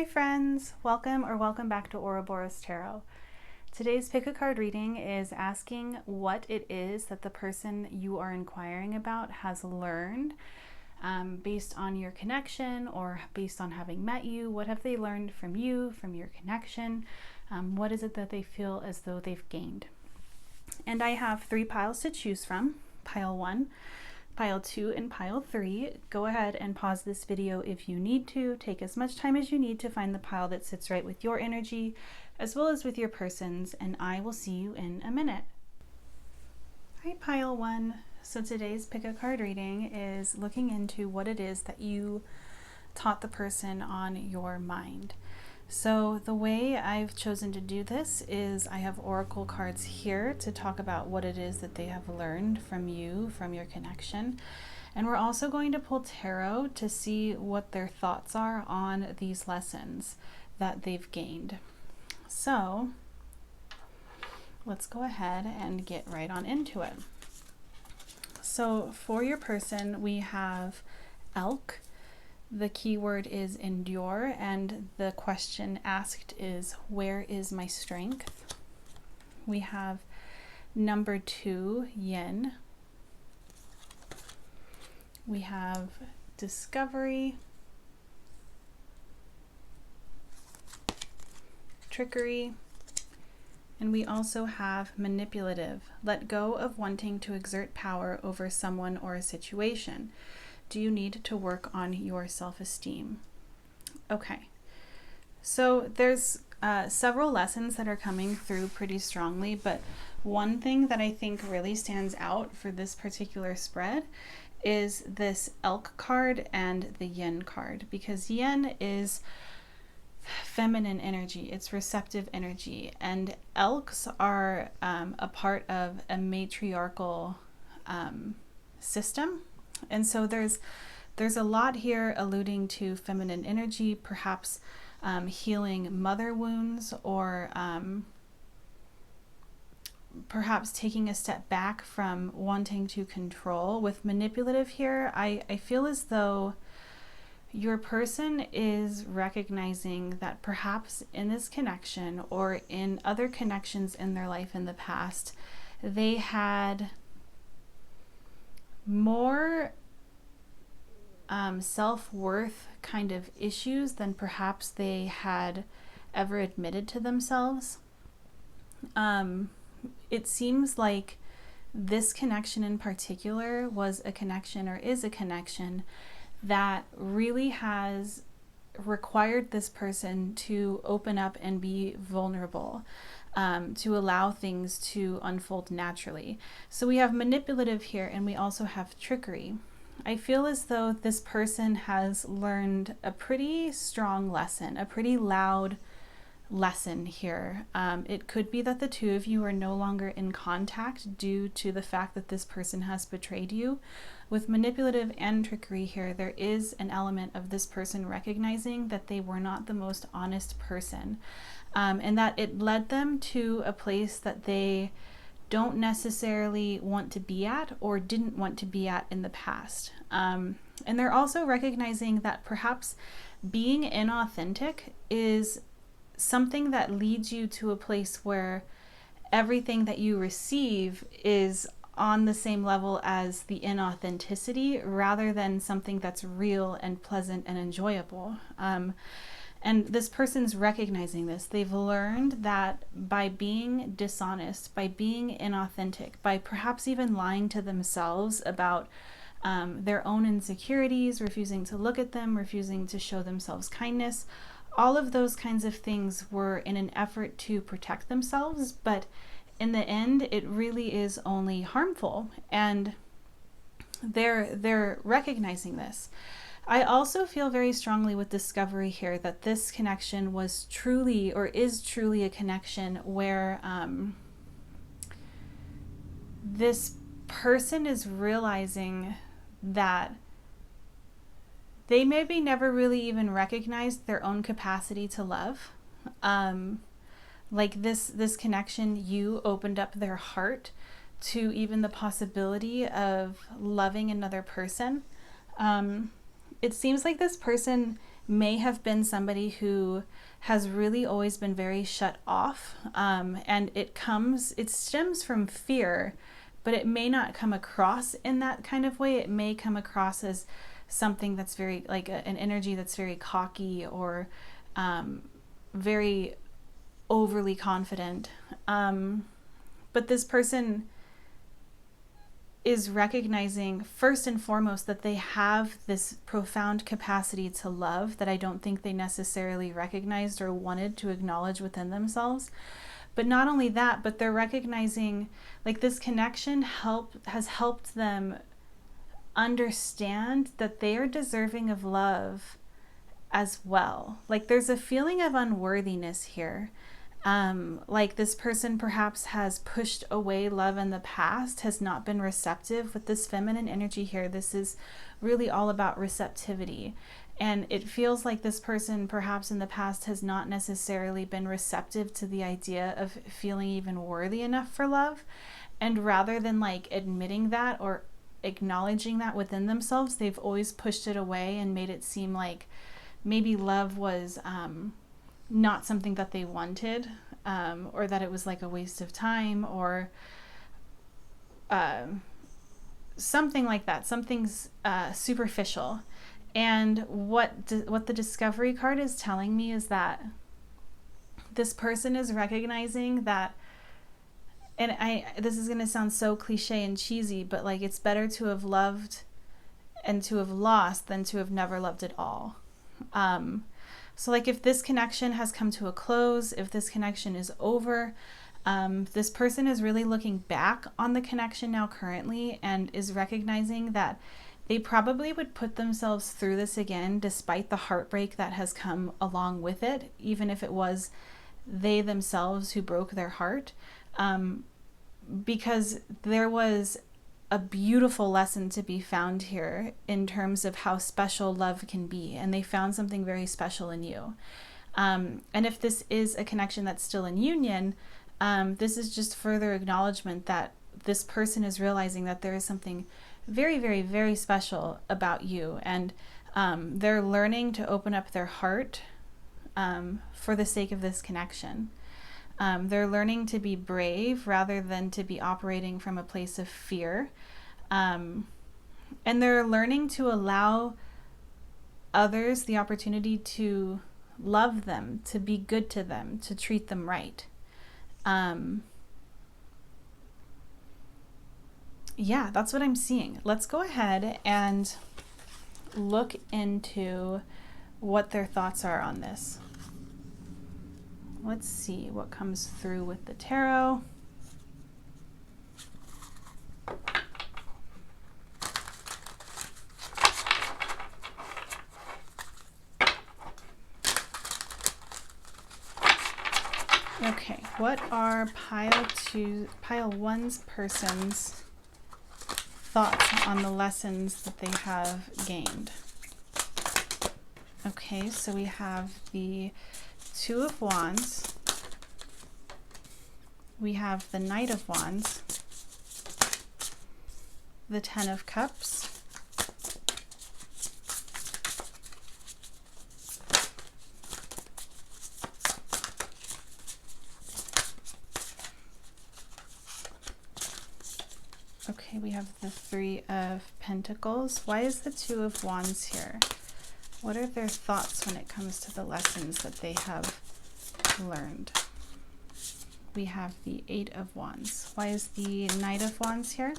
Hi friends, welcome back to Ouroboros Tarot. Today's pick a card reading is asking what it is that the person you are inquiring about has learned based on your connection or based on having met you. What have they learned from you, from your connection? What is it that they feel as though they've gained? And I have 3 piles to choose from. Pile 1, Pile 2, and Pile 3. Go ahead and pause this video if you need to. Take as much time as you need to find the pile that sits right with your energy, as well as with your person's, and I will see you in a minute. All right, Pile 1. So today's pick a card reading is looking into what it is that you taught the person on your mind. So the way I've chosen to do this is I have oracle cards here to talk about what it is that they have learned from you, from your connection. And we're also going to pull tarot to see what their thoughts are on these lessons that they've gained. So let's go ahead and get right on into it. So for your person, we have elk. The keyword is endure, and the question asked is, where is my strength? We have number 2, yin. We have discovery, trickery, and we also have manipulative. Let go of wanting to exert power over someone or a situation. Do you need to work on your self-esteem? Okay, so there's several lessons that are coming through pretty strongly, but one thing that I think really stands out for this particular spread is this elk card and the yin card, because yin is feminine energy, it's receptive energy, and elks are a part of a matriarchal system. And so there's a lot here alluding to feminine energy, perhaps healing mother wounds, or perhaps taking a step back from wanting to control. With manipulative here, I feel as though your person is recognizing that perhaps in this connection or in other connections in their life in the past, they had more self-worth kind of issues than perhaps they had ever admitted to themselves. It seems like this connection in particular was a connection, or is a connection, that really has required this person to open up and be vulnerable, to allow things to unfold naturally. So we have manipulative here, and we also have trickery. I feel as though this person has learned a pretty strong lesson, a pretty loud lesson here. It could be that the two of you are no longer in contact due to the fact that this person has betrayed you. With manipulative and trickery here, there is an element of this person recognizing that they were not the most honest person, and that it led them to a place that they don't necessarily want to be at or didn't want to be at in the past. And they're also recognizing that perhaps being inauthentic is something that leads you to a place where everything that you receive is on the same level as the inauthenticity, rather than something that's real and pleasant and enjoyable. And this person's recognizing this. They've learned that by being dishonest, by being inauthentic, by perhaps even lying to themselves about their own insecurities, refusing to look at them, refusing to show themselves kindness, all of those kinds of things were in an effort to protect themselves, but in the end, it really is only harmful, and they're recognizing this. I also feel very strongly with discovery here that this connection was truly, or is truly, a connection where this person is realizing that they maybe never really even recognized their own capacity to love. Like this connection, you opened up their heart to even the possibility of loving another person. It seems like this person may have been somebody who has really always been very shut off, and it stems from fear, but it may not come across in that kind of way. It may come across as something that's very like an energy that's very cocky or very overly confident. But this person is recognizing first and foremost that they have this profound capacity to love that I don't think they necessarily recognized or wanted to acknowledge within themselves. But not only that, but they're recognizing like this connection has helped them understand that they are deserving of love as well. Like there's a feeling of unworthiness here. Like this person perhaps has pushed away love in the past, has not been receptive with this feminine energy here. This is really all about receptivity. And it feels like this person perhaps in the past has not necessarily been receptive to the idea of feeling even worthy enough for love. And rather than like admitting that or acknowledging that within themselves, they've always pushed it away and made it seem like maybe love was not something that they wanted, or that it was like a waste of time, or something like that. Something's superficial. And what the Discovery card is telling me is that this person is recognizing that, and this is going to sound so cliche and cheesy, but like it's better to have loved and to have lost than to have never loved at all. So like if this connection has come to a close, if this connection is over, this person is really looking back on the connection now currently and is recognizing that they probably would put themselves through this again despite the heartbreak that has come along with it, even if it was they themselves who broke their heart, because there was a beautiful lesson to be found here in terms of how special love can be, and they found something very special in you. And if this is a connection that's still in union, this is just further acknowledgement that this person is realizing that there is something very, very, very special about you, and they're learning to open up their heart for the sake of this connection. They're learning to be brave rather than to be operating from a place of fear. And they're learning to allow others the opportunity to love them, to be good to them, to treat them right. Yeah, that's what I'm seeing. Let's go ahead and look into what their thoughts are on this. Let's see what comes through with the tarot. Okay, what are pile one's person's thoughts on the lessons that they have gained? Okay, so we have the Two of Wands, we have the Knight of Wands, the Ten of Cups, okay, we have the Three of Pentacles. Why is the Two of Wands here? What are their thoughts when it comes to the lessons that they have learned? We have the Eight of Wands. Why is the Knight of Wands here?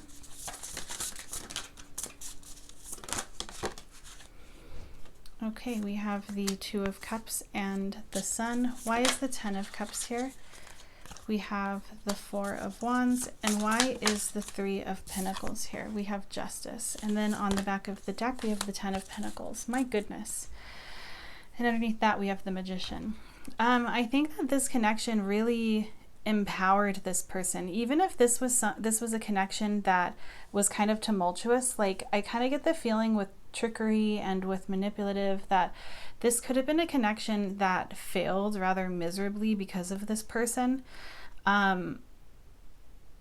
Okay, we have the Two of Cups and the Sun. Why is the Ten of Cups here? We have the Four of Wands. And why is the Three of Pentacles here? We have Justice. And then on the back of the deck, we have the Ten of Pentacles. My goodness. And underneath that, we have the Magician. I think that this connection really empowered this person. Even if this was a connection that was kind of tumultuous, like I kind of get the feeling with trickery and with manipulative that this could have been a connection that failed rather miserably because of this person. And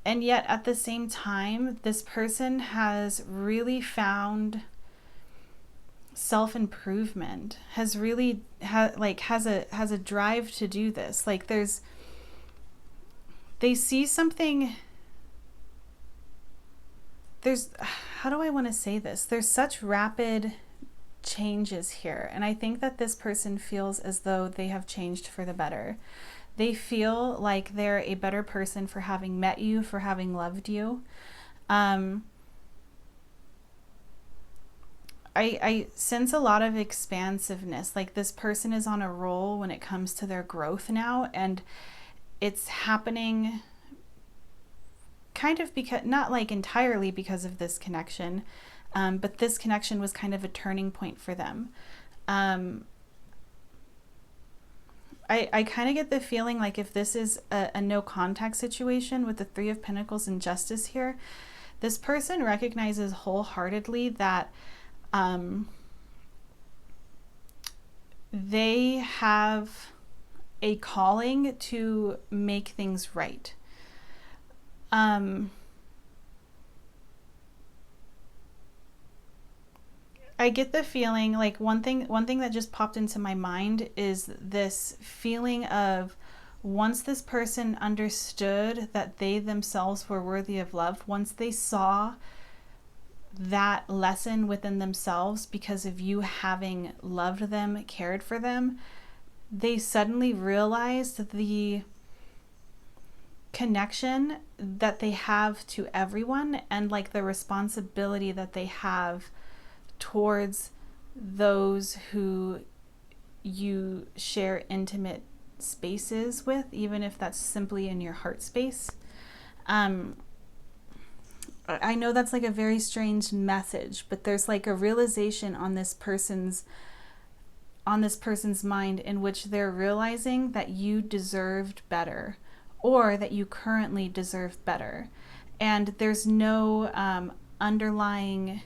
yet at the same time, this person has really found self-improvement, has really has a drive to do this. Like they see something, how do I want to say this? There's such rapid changes here, and I think that this person feels as though they have changed for the better. They feel like they're a better person for having met you, for having loved you. I sense a lot of expansiveness. Like this person is on a roll when it comes to their growth now, and it's happening kind of because, not like entirely because of this connection, but this connection was kind of a turning point for them. I kind of get the feeling like if this is a no contact situation with the Three of Pentacles and Justice here, this person recognizes wholeheartedly that they have a calling to make things right. I get the feeling like one thing that just popped into my mind is this feeling of, once this person understood that they themselves were worthy of love, once they saw that lesson within themselves because of you having loved them, cared for them, they suddenly realized the connection that they have to everyone, and like the responsibility that they have towards those who you share intimate spaces with, even if that's simply in your heart space. I know that's like a very strange message, but there's like a realization on this person's mind in which they're realizing that you deserved better, or that you currently deserve better. And there's no underlying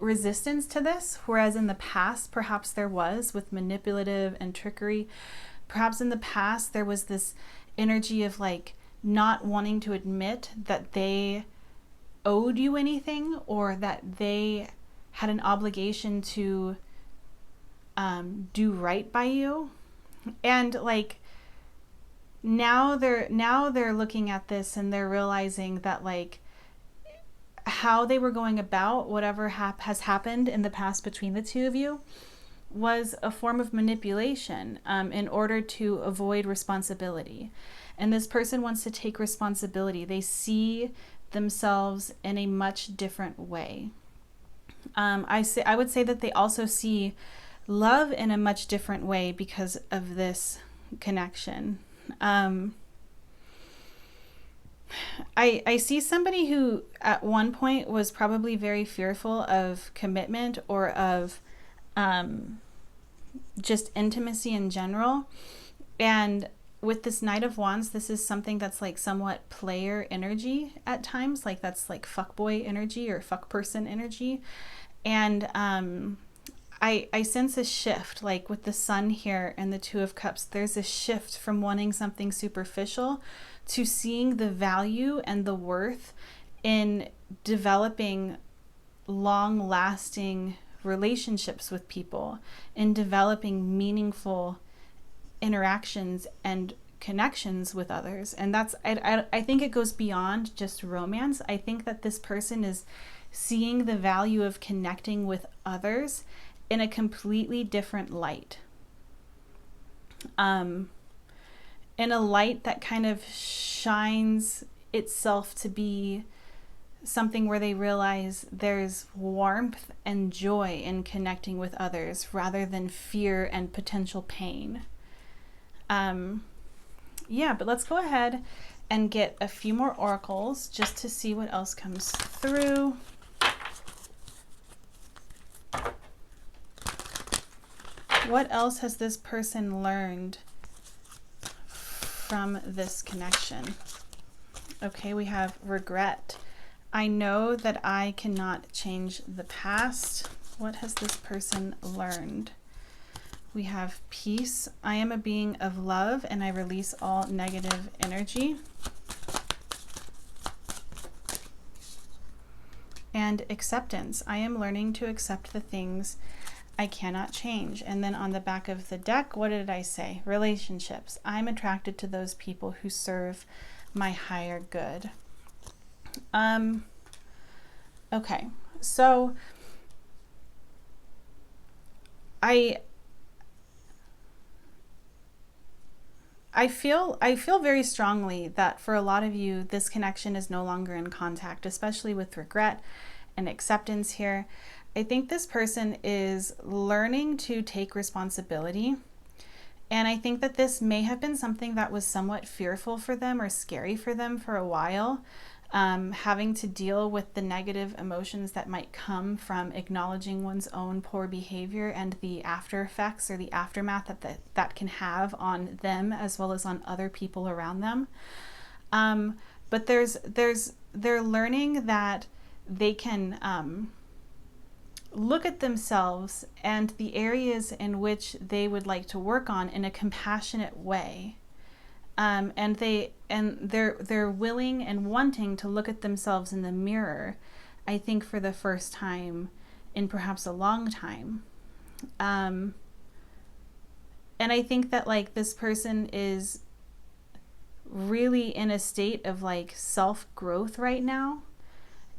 resistance to this, whereas in the past perhaps there was, with manipulative and trickery. Perhaps in the past there was this energy of like not wanting to admit that they owed you anything, or that they had an obligation to do right by you. And like now they're looking at this and they're realizing that like how they were going about whatever has happened in the past between the two of you was a form of manipulation in order to avoid responsibility. And this person wants to take responsibility. They see themselves in a much different way. I would say that they also see love in a much different way because of this connection. I see somebody who at one point was probably very fearful of commitment or of just intimacy in general. And with this Knight of Wands, this is something that's like somewhat player energy at times. Like that's like fuckboy energy or fuck person energy. And I sense a shift, like with the Sun here and the Two of Cups. There's a shift from wanting something superficial to seeing the value and the worth in developing long-lasting relationships with people, in developing meaningful interactions and connections with others. And that's, I think it goes beyond just romance. I think that this person is seeing the value of connecting with others in a completely different light. In a light that kind of shines itself to be something where they realize there's warmth and joy in connecting with others rather than fear and potential pain. Yeah, but let's go ahead and get a few more oracles just to see what else comes through. What else has this person learned from this connection? Okay, we have regret. I know that I cannot change the past. What has this person learned? We have peace. I am a being of love and I release all negative energy. And acceptance. I am learning to accept the things I cannot change. And then on the back of the deck, what did I say? Relationships. I'm attracted to those people who serve my higher good. Okay, so I feel very strongly that for a lot of you, this connection is no longer in contact, especially with regret and acceptance here. I think this person is learning to take responsibility. And I think that this may have been something that was somewhat fearful for them or scary for them for a while, having to deal with the negative emotions that might come from acknowledging one's own poor behavior and the after effects or the aftermath that can have on them as well as on other people around them. But they're learning that they can look at themselves and the areas in which they would like to work on in a compassionate way. And they're willing and wanting to look at themselves in the mirror, I think for the first time in perhaps a long time. And I think that like this person is really in a state of like self-growth right now,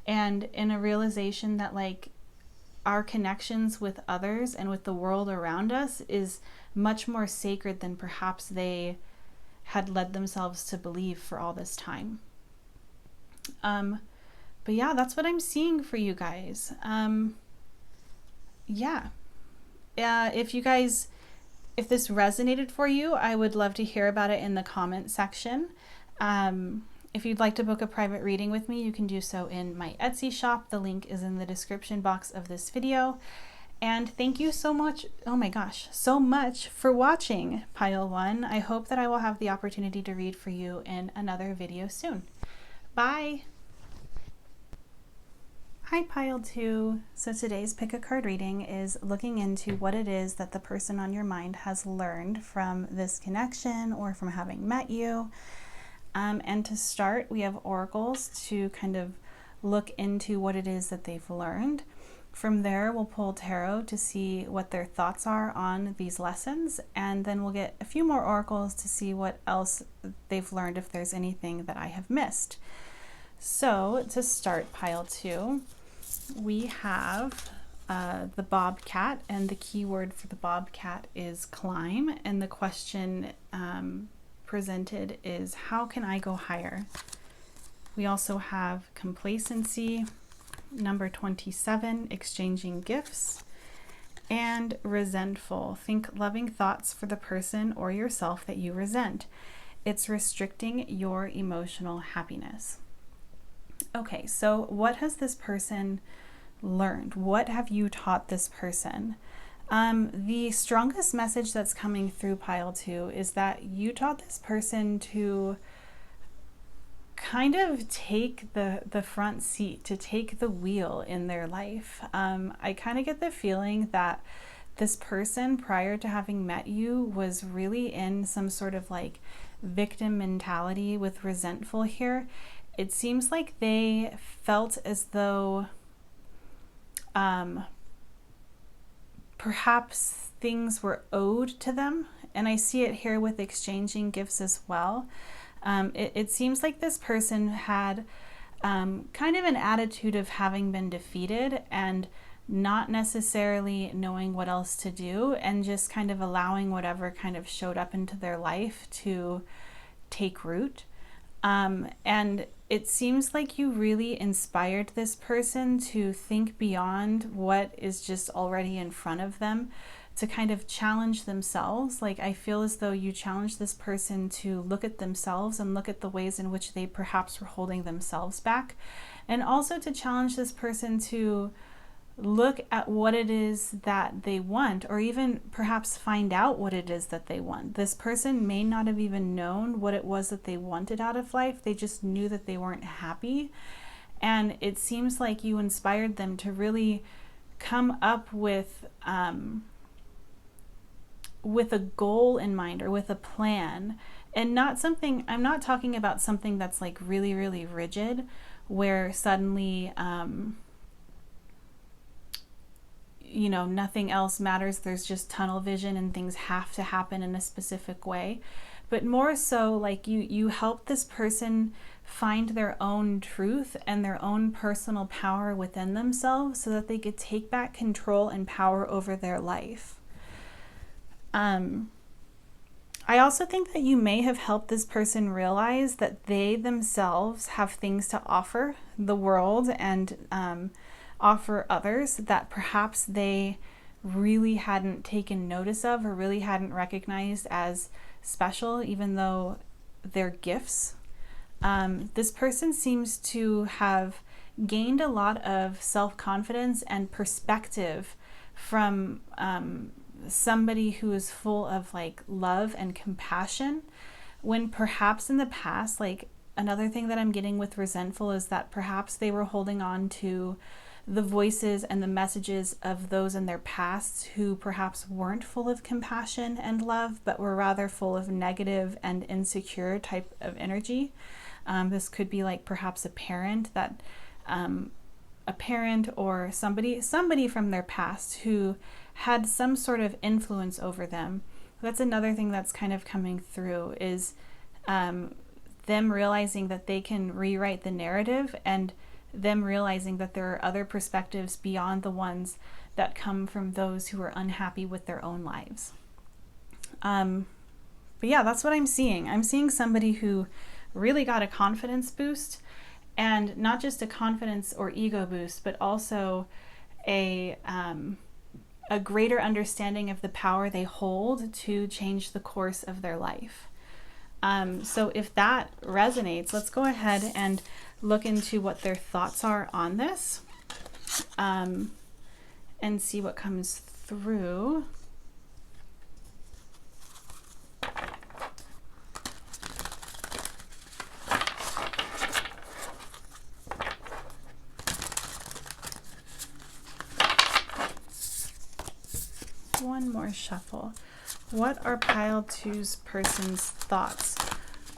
and in a realization that like our connections with others and with the world around us is much more sacred than perhaps they had led themselves to believe for all this time. But yeah, that's what I'm seeing for you guys. If this resonated for you, I would love to hear about it in the comment section. If you'd like to book a private reading with me, you can do so in my Etsy shop. The link is in the description box of this video. And thank you so much, oh my gosh, so much for watching, Pile 1. I hope that I will have the opportunity to read for you in another video soon. Bye! Hi, Pile 2. So today's Pick a Card reading is looking into what it is that the person on your mind has learned from this connection or from having met you. And to start, we have oracles to kind of look into what it is that they've learned. From there, we'll pull tarot to see what their thoughts are on these lessons, and then we'll get a few more oracles to see what else they've learned, if there's anything that I have missed. So to start, Pile 2, we have the bobcat, and the key word for the bobcat is climb, and the question presented is, how can I go higher? We also have complacency, number 27, exchanging gifts, and resentful. Think loving thoughts for the person or yourself that you resent. It's restricting your emotional happiness. Okay, so what has this person learned? What have you taught this person? The strongest message that's coming through, Pile 2, is that you taught this person to kind of take the front seat, to take the wheel in their life. I kind of get the feeling that this person, prior to having met you, was really in some sort of like victim mentality with resentful here. It seems like they felt as though perhaps things were owed to them, and I see it here with exchanging gifts as well. It seems like this person had kind of an attitude of having been defeated and not necessarily knowing what else to do, and just kind of allowing whatever kind of showed up into their life to take root. And it seems like you really inspired this person to think beyond what is just already in front of them, to kind of challenge themselves. Like, I feel as though you challenged this person to look at themselves and look at the ways in which they perhaps were holding themselves back, and also to challenge this person to look at what it is that they want, or even perhaps find out what it is that they want. This person may not have even known what it was that they wanted out of life. They just knew that they weren't happy. And it seems like you inspired them to really come up with a goal in mind, or with a plan, and not something, I'm not talking about something that's like really, really rigid, where suddenly you know, nothing else matters. There's just tunnel vision and things have to happen in a specific way. But more so, like, you help this person find their own truth and their own personal power within themselves so that they could take back control and power over their life. I also think that you may have helped this person realize that they themselves have things to offer the world and offer others that perhaps they really hadn't taken notice of or really hadn't recognized as special, even though they're gifts. This person seems to have gained a lot of self-confidence and perspective from somebody who is full of like love and compassion, when perhaps in the past, like, another thing that I'm getting with resentful is that perhaps they were holding on to the voices and the messages of those in their past who perhaps weren't full of compassion and love, but were rather full of negative and insecure type of energy. This could be like perhaps a parent or somebody from their past who had some sort of influence over them. That's another thing that's kind of coming through, is them realizing that they can rewrite the narrative, and them realizing that there are other perspectives beyond the ones that come from those who are unhappy with their own lives. But yeah, that's what I'm seeing. I'm seeing somebody who really got a confidence boost, and not just a confidence or ego boost, but also a greater understanding of the power they hold to change the course of their life. So if that resonates, let's go ahead and look into what their thoughts are on this, and see what comes through. One more shuffle. What are pile two's person's thoughts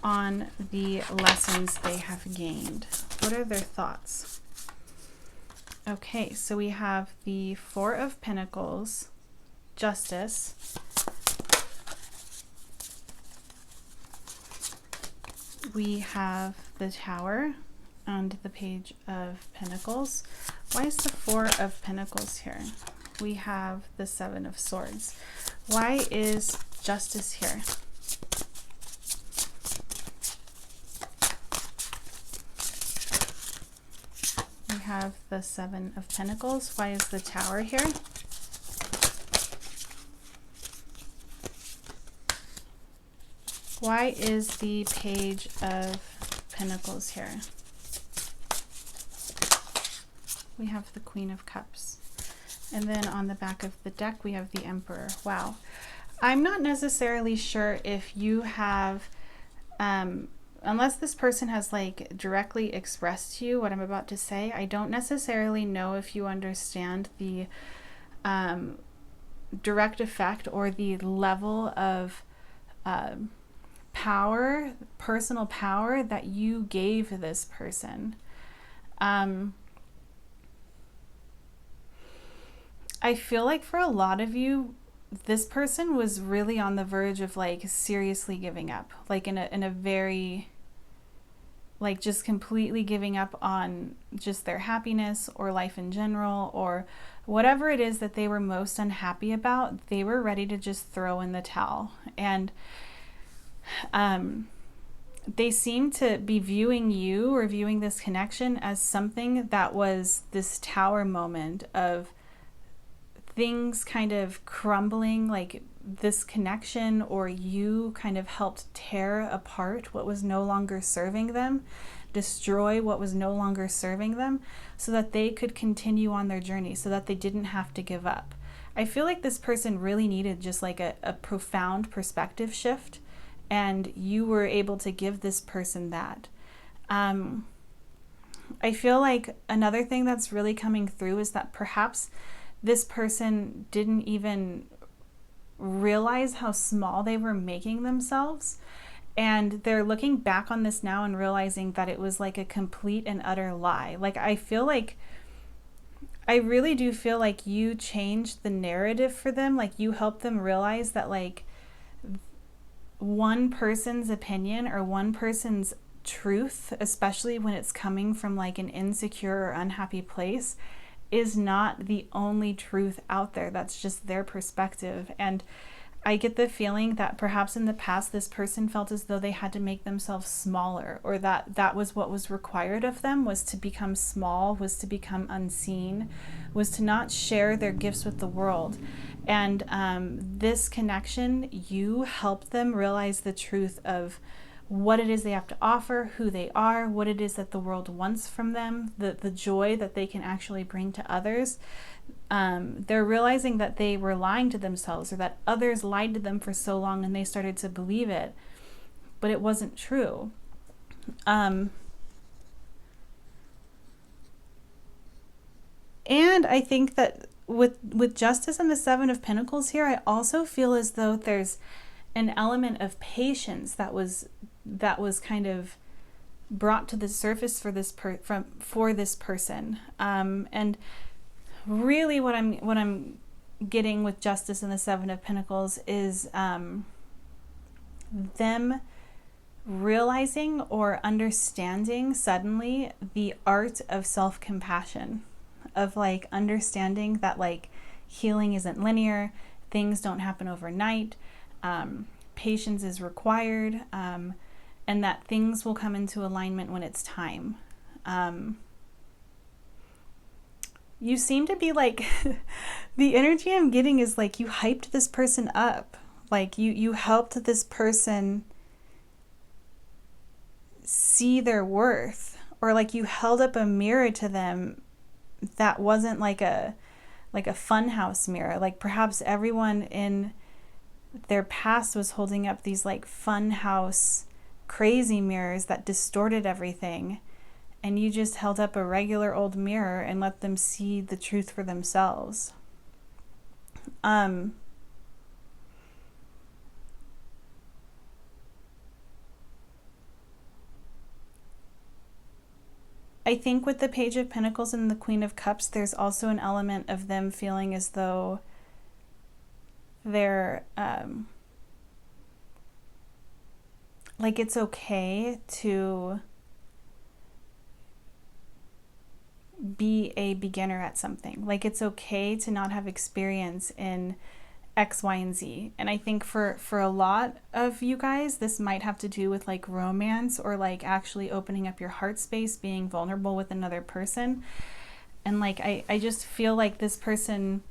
on the lessons they have gained? What are their thoughts? Okay, so we have the Four of Pentacles, Justice, we have the Tower, and the Page of Pentacles. Why is the Four of Pentacles here? We have the Seven of Swords. Why is Justice here? We have the Seven of Pentacles. Why is the Tower here? Why is the Page of Pentacles here? We have the Queen of Cups. And then on the back of the deck, we have the Emperor. Wow. I'm not necessarily sure if you have, unless this person has like directly expressed to you what I'm about to say, I don't necessarily know if you understand the direct effect or the level of power, personal power that you gave this person. I feel like for a lot of you, this person was really on the verge of like seriously giving up, like in a very, like just completely giving up on just their happiness or life in general, or whatever it is that they were most unhappy about. They were ready to just throw in the towel. And they seem to be viewing you or viewing this connection as something that was this tower moment of things kind of crumbling, like this connection or you kind of helped tear apart what was no longer serving them, destroy what was no longer serving them, so that they could continue on their journey, so that they didn't have to give up. I feel like this person really needed just like a profound perspective shift, and you were able to give this person that. I feel like another thing that's really coming through is that perhaps this person didn't even realize how small they were making themselves. And they're looking back on this now and realizing that it was like a complete and utter lie. Like, I feel like I really do feel like you changed the narrative for them. Like you helped them realize that like one person's opinion or one person's truth, especially when it's coming from like an insecure or unhappy place, is not the only truth out there. That's just their perspective. And I get the feeling that perhaps in the past this person felt as though they had to make themselves smaller, or that that was what was required of them, was to become small, was to become unseen, was to not share their gifts with the world. And this connection, you helped them realize the truth of what it is they have to offer, who they are, what it is that the world wants from them, the joy that they can actually bring to others. They're realizing that they were lying to themselves, or that others lied to them for so long and they started to believe it, but it wasn't true. And I think that with Justice and the Seven of Pentacles here, I also feel as though there's an element of patience that was kind of brought to the surface for this person. And really what I'm getting with Justice and the Seven of Pentacles is them realizing or understanding suddenly the art of self-compassion, of like understanding that like healing isn't linear, things don't happen overnight, patience is required, and that things will come into alignment when it's time. You seem to be like, the energy I'm getting is like you hyped this person up. Like you helped this person see their worth, or like you held up a mirror to them that wasn't like a funhouse mirror. Like perhaps everyone in their past was holding up these like funhouse crazy mirrors that distorted everything, and you just held up a regular old mirror and let them see the truth for themselves. I think with the Page of Pentacles and the Queen of Cups, there's also an element of them feeling as though they're like it's okay to be a beginner at something. Like it's okay to not have experience in X, Y, and Z. And I think for a lot of you guys, this might have to do with like romance, or like actually opening up your heart space, being vulnerable with another person. And like I just feel like this person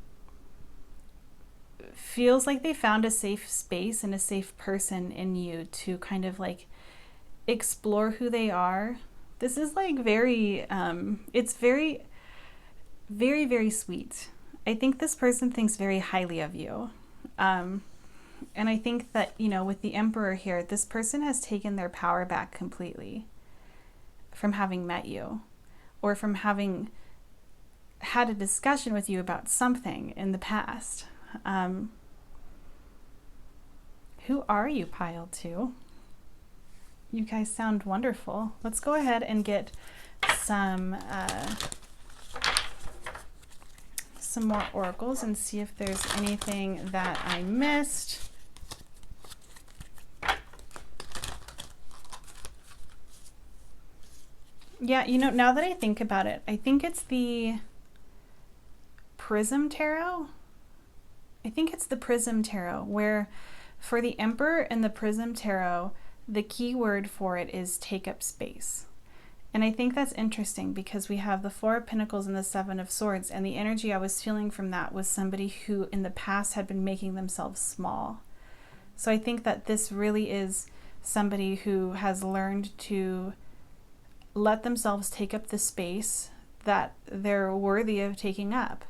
feels like they found a safe space and a safe person in you to kind of like explore who they are. This is like very, it's very, very, very sweet. I think this person thinks very highly of you. And I think that, you know, with the Emperor here, this person has taken their power back completely from having met you, or from having had a discussion with you about something in the past. Who are you, pile 2? You guys sound wonderful. Let's go ahead and get some more oracles and see if there's anything that I missed. Yeah, you know, now that I think about it, I think it's the Prism Tarot. I think it's the Prism Tarot, where for the Emperor and the Prism Tarot, the key word for it is take up space. And I think that's interesting because we have the Four of Pentacles and the Seven of Swords, and the energy I was feeling from that was somebody who in the past had been making themselves small. So I think that this really is somebody who has learned to let themselves take up the space that they're worthy of taking up.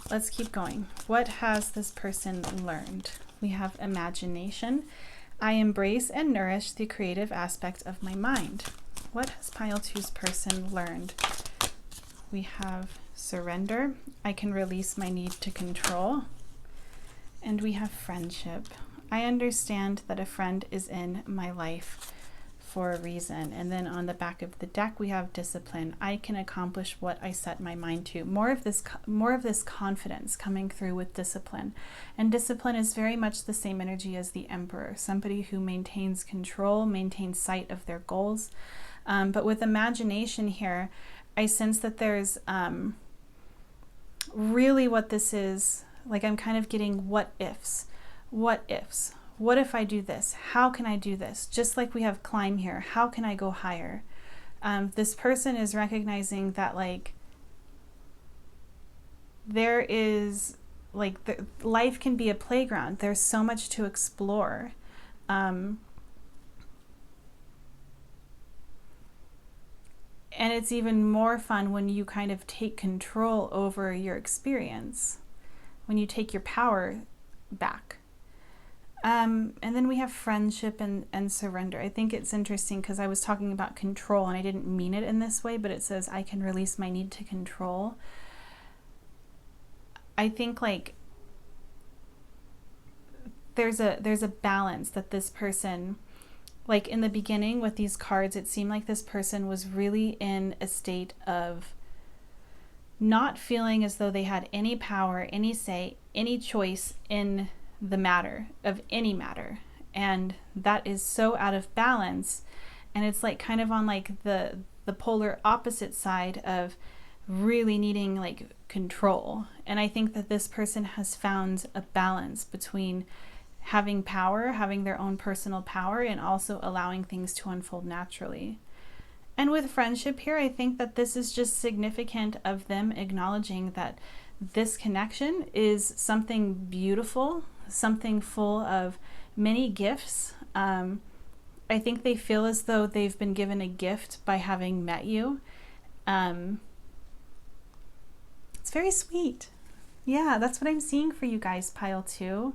Let's keep going. What has this person learned? We have imagination. I embrace and nourish the creative aspect of my mind. What has pile 2's person learned? We have surrender. I can release my need to control. And we have friendship. I understand that a friend is in my life for a reason. And then on the back of the deck, we have discipline. I can accomplish what I set my mind to. More of this confidence coming through with discipline. And discipline is very much the same energy as the Emperor, somebody who maintains control, maintains sight of their goals. But with imagination here, I sense that there's really what this is, like I'm kind of getting what ifs. What ifs? What if I do this? How can I do this? Just like we have climb here, how can I go higher? This person is recognizing that like there is like life can be a playground. There's so much to explore. And it's even more fun when you kind of take control over your experience, when you take your power back. And then we have friendship and surrender. I think it's interesting because I was talking about control and I didn't mean it in this way, but it says I can release my need to control. I think like there's a balance that this person, like in the beginning with these cards, it seemed like this person was really in a state of not feeling as though they had any power, any say, any choice in the matter of any matter. And that is so out of balance. And it's like kind of on like the polar opposite side of really needing like control. And I think that this person has found a balance between having power, having their own personal power, and also allowing things to unfold naturally. And with friendship here, I think that this is just significant of them acknowledging that this connection is something beautiful, something full of many gifts. I think they feel as though they've been given a gift by having met you. It's very sweet. Yeah, that's what I'm seeing for you guys, pile 2.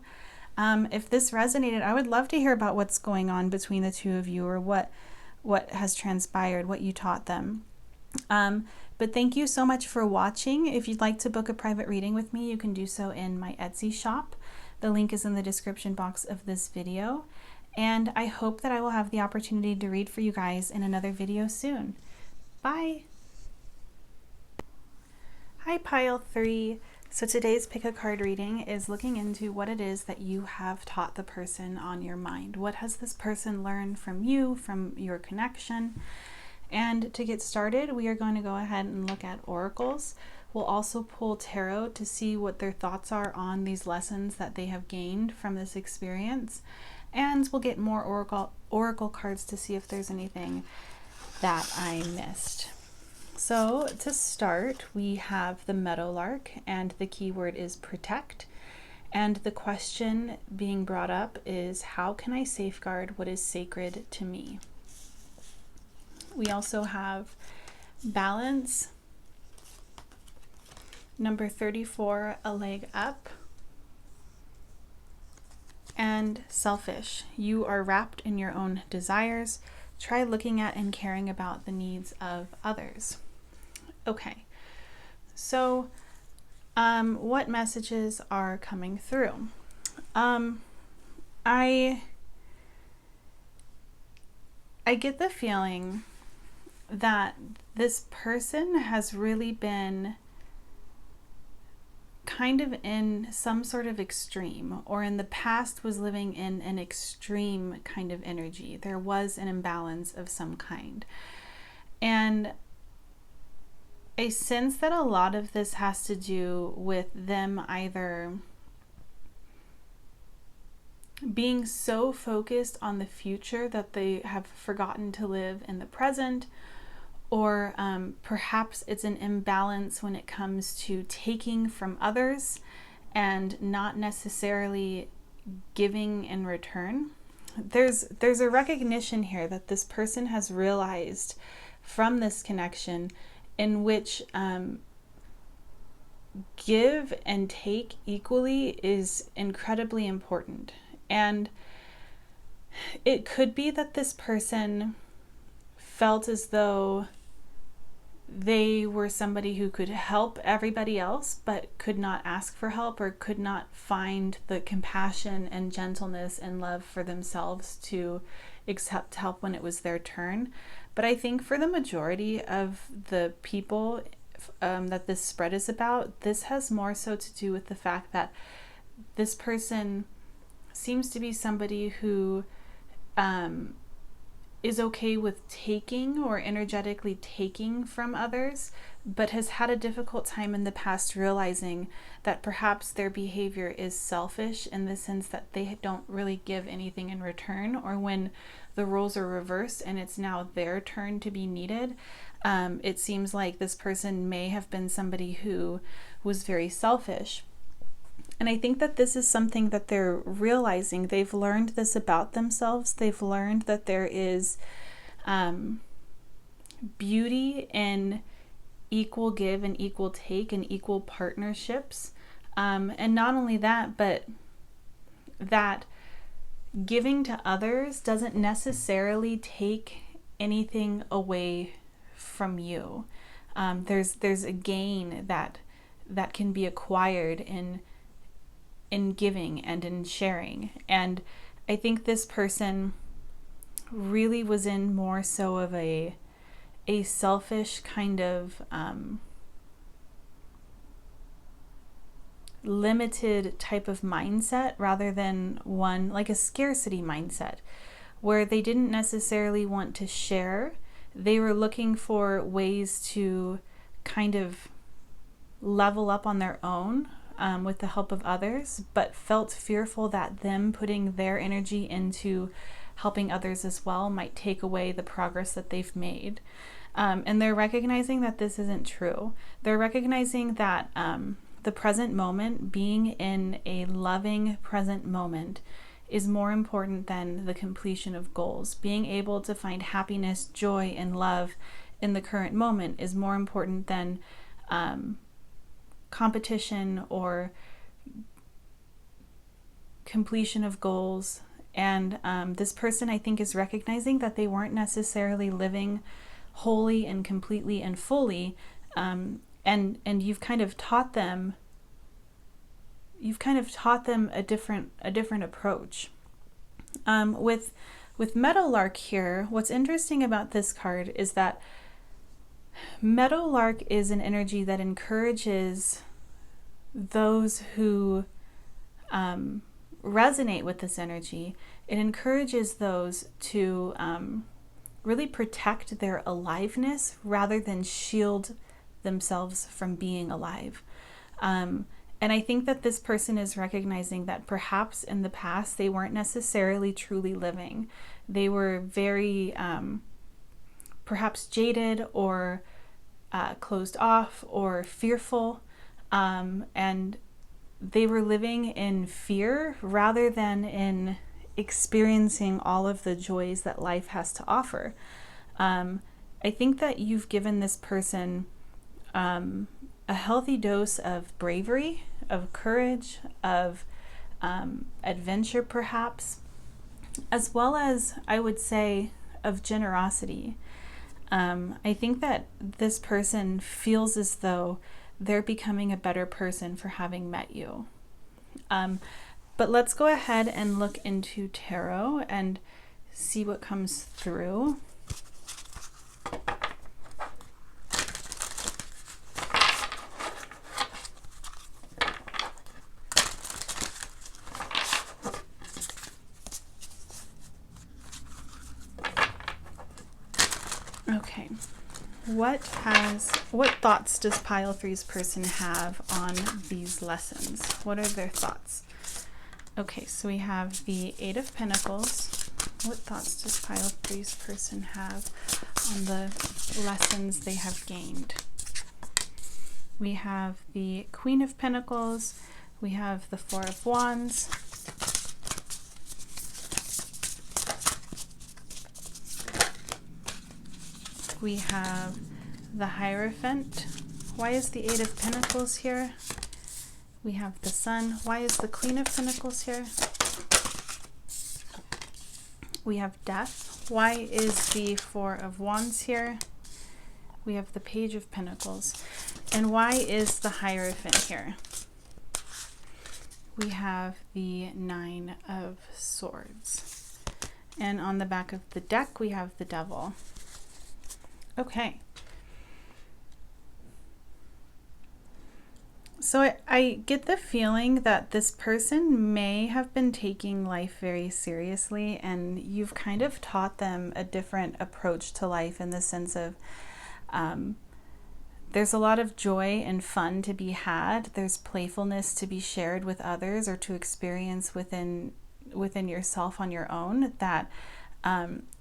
If this resonated, I would love to hear about what's going on between the two of you, or what has transpired, what you taught them. But thank you so much for watching. If you'd like to book a private reading with me, you can do so in my Etsy shop. The link is in the description box of this video. And I hope that I will have the opportunity to read for you guys in another video soon. Bye! Hi, pile 3. So today's pick a card reading is looking into what it is that you have taught the person on your mind. What has this person learned from you, from your connection? And to get started, we are going to go ahead and look at oracles. We'll also pull tarot to see what their thoughts are on these lessons that they have gained from this experience. And we'll get more oracle cards to see if there's anything that I missed. So to start, we have the meadowlark, and the keyword is protect. And the question being brought up is, how can I safeguard what is sacred to me? We also have balance, number 34, a leg up, and selfish. You are wrapped in your own desires. Try looking at and caring about the needs of others. Okay, so what messages are coming through? I get the feeling that this person has really been kind of in some sort of extreme, or in the past was living in an extreme kind of energy. There was an imbalance of some kind. And I sense that a lot of this has to do with them either being so focused on the future that they have forgotten to live in the present, or perhaps it's an imbalance when it comes to taking from others and not necessarily giving in return. There's a recognition here that this person has realized from this connection in which give and take equally is incredibly important. And it could be that this person felt as though they were somebody who could help everybody else, but could not ask for help or could not find the compassion and gentleness and love for themselves to accept help when it was their turn. But I think for the majority of the people that this spread is about, this has more so to do with the fact that this person seems to be somebody who is okay with taking or energetically taking from others, but has had a difficult time in the past realizing that perhaps their behavior is selfish in the sense that they don't really give anything in return, or when the roles are reversed and it's now their turn to be needed. It seems like this person may have been somebody who was very selfish. And I think that this is something that they're realizing. They've learned this about themselves. They've learned that there is beauty in equal give and equal take and equal partnerships. And not only that, but that giving to others doesn't necessarily take anything away from you. There's a gain that can be acquired in giving and in sharing. And I think this person really was in more so of a selfish kind of limited type of mindset, rather than one like a scarcity mindset, where they didn't necessarily want to share. They were looking for ways to kind of level up on their own with the help of others, but felt fearful that them putting their energy into helping others as well might take away the progress that they've made. And they're recognizing that this isn't true. They're recognizing that the present moment, being in a loving present moment, is more important than the completion of goals. Being able to find happiness, joy, and love in the current moment is more important than competition or completion of goals. And this person, I think, is recognizing that they weren't necessarily living wholly and completely and fully, and you've kind of taught them a different approach. With Meadowlark here, what's interesting about this card is that Meadowlark is an energy that encourages those who resonate with this energy. It encourages those to really protect their aliveness rather than shield themselves from being alive. And I think that this person is recognizing that perhaps in the past they weren't necessarily truly living. They were very perhaps jaded or closed off or fearful, and they were living in fear rather than in experiencing all of the joys that life has to offer. I think that you've given this person a healthy dose of bravery, of courage, of adventure perhaps, as well as, I would say, of generosity. I think that this person feels as though they're becoming a better person for having met you. But let's go ahead and look into tarot and see what comes through. Okay, what thoughts does pile three's person have on these lessons? What are their thoughts? Okay, so we have the Eight of Pentacles. What thoughts does pile three's person have on the lessons they have gained? We have the Queen of Pentacles. We have the Four of Wands. We have the Hierophant. Why is the Eight of Pentacles here? We have the Sun. Why is the Queen of Pentacles here? We have Death. Why is the Four of Wands here? We have the Page of Pentacles. And why is the Hierophant here? We have the Nine of Swords. And on the back of the deck, we have the Devil. Okay. So I get the feeling that this person may have been taking life very seriously, and you've kind of taught them a different approach to life in the sense of there's a lot of joy and fun to be had. There's playfulness to be shared with others or to experience within yourself on your own that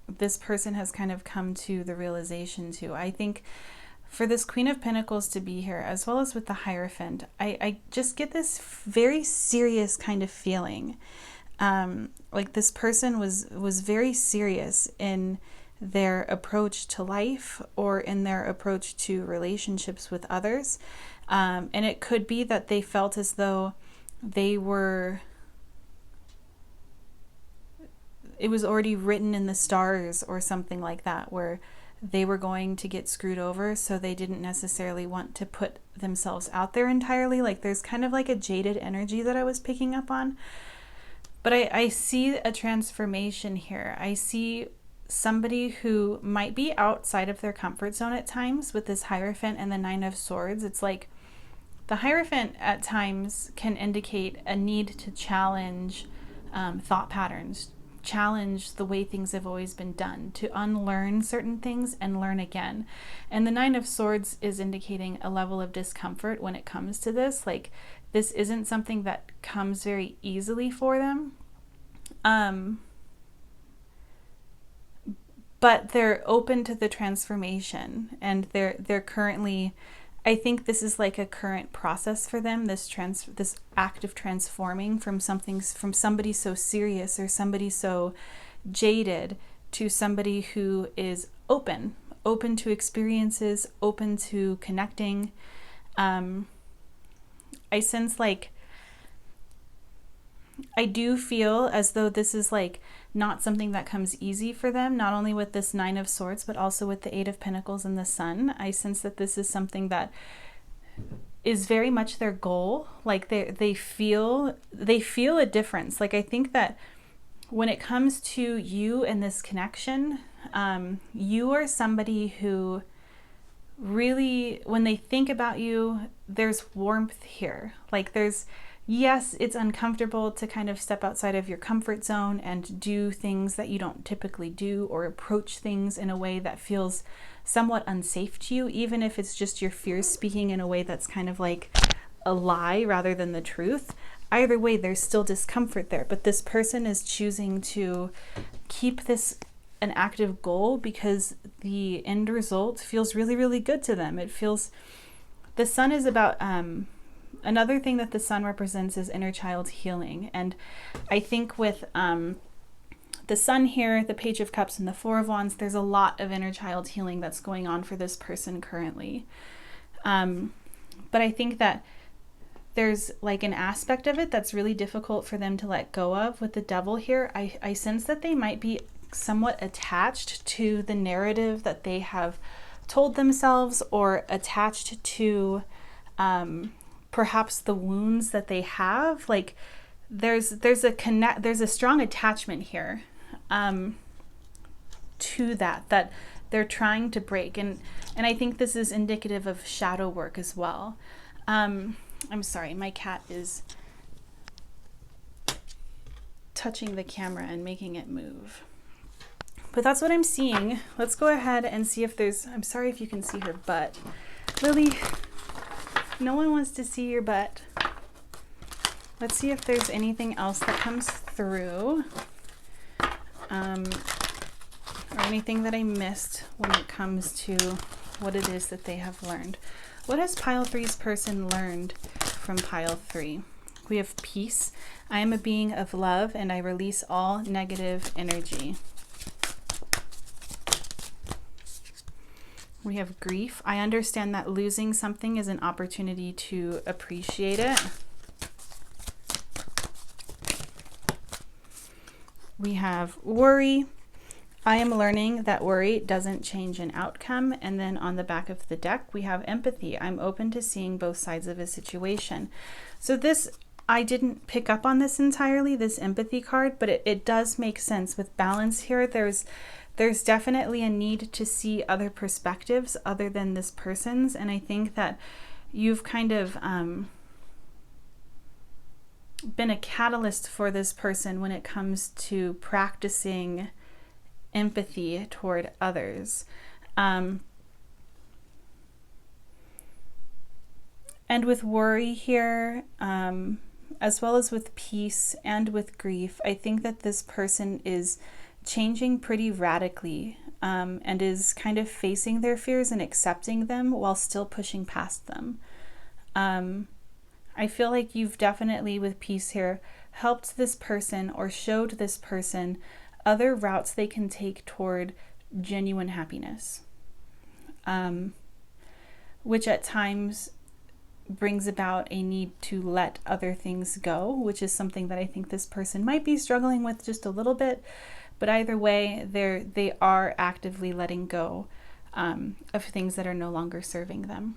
this person has kind of come to the realization to. I think for this Queen of Pentacles to be here, as well as with the Hierophant, I just get this very serious kind of feeling. Like this person was very serious in their approach to life or in their approach to relationships with others. And it could be that they felt as though it was already written in the stars or something like that, where they were going to get screwed over, so they didn't necessarily want to put themselves out there entirely. Like there's kind of like a jaded energy that I was picking up on. But I see a transformation here. I see somebody who might be outside of their comfort zone at times with this Hierophant and the Nine of Swords. It's like the Hierophant at times can indicate a need to challenge thought patterns, challenge the way things have always been done, to unlearn certain things and learn again. And the Nine of Swords is indicating a level of discomfort when it comes to this. Like this isn't something that comes very easily for them. But they're open to the transformation, and they're currently, I think this is like a current process for them, this act of transforming from somebody so serious or somebody so jaded to somebody who is open to experiences, open to connecting. I sense like, I do feel as though this is like not something that comes easy for them, not only with this Nine of Swords, but also with the Eight of Pentacles and the Sun. I sense that this is something that is very much their goal. Like they feel a difference. Like I think that when it comes to you and this connection, you are somebody who really, when they think about you, there's warmth here. Like yes, it's uncomfortable to kind of step outside of your comfort zone and do things that you don't typically do, or approach things in a way that feels somewhat unsafe to you, even if it's just your fears speaking in a way that's kind of like a lie rather than the truth. Either way, there's still discomfort there, but this person is choosing to keep this an active goal because the end result feels really, really good to them. It feels, the Sun is about, another thing that the Sun represents is inner child healing. And I think with the Sun here, the Page of Cups, and the Four of Wands, there's a lot of inner child healing that's going on for this person currently. But I think that there's like an aspect of it that's really difficult for them to let go of. With the Devil here, I sense that they might be somewhat attached to the narrative that they have told themselves, or attached to perhaps the wounds that they have. Like there's a strong attachment here to that they're trying to break, and I think this is indicative of shadow work as well. I'm sorry, my cat is touching the camera and making it move. But that's what I'm seeing. Let's go ahead and see if there's, I'm sorry if you can see her butt. Lily, no one wants to see your butt. Let's see if there's anything else that comes through. Or anything that I missed when it comes to what it is that they have learned. What has pile 3's person learned from pile 3? We have peace. I am a being of love and I release all negative energy. We have grief. I understand that losing something is an opportunity to appreciate it. We have worry. I am learning that worry doesn't change an outcome. And then on the back of the deck, we have empathy. I'm open to seeing both sides of a situation. So this, I didn't pick up on this entirely, this empathy card, but it does make sense. With balance here, there's definitely a need to see other perspectives other than this person's. And I think that you've kind of been a catalyst for this person when it comes to practicing empathy toward others. And with worry here, as well as with peace and with grief, I think that this person is changing pretty radically, and is kind of facing their fears and accepting them while still pushing past them. I feel like you've definitely, with peace here, helped this person or showed this person other routes they can take toward genuine happiness, which at times brings about a need to let other things go, which is something that I think this person might be struggling with just a little bit. But either way, they are actively letting go of things that are no longer serving them.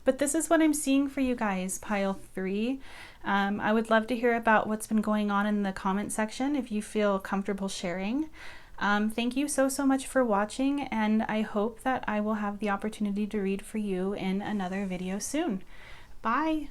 But this is what I'm seeing for you guys, pile 3. I would love to hear about what's been going on in the comment section if you feel comfortable sharing. Thank you so much for watching, and I hope that I will have the opportunity to read for you in another video soon. Bye!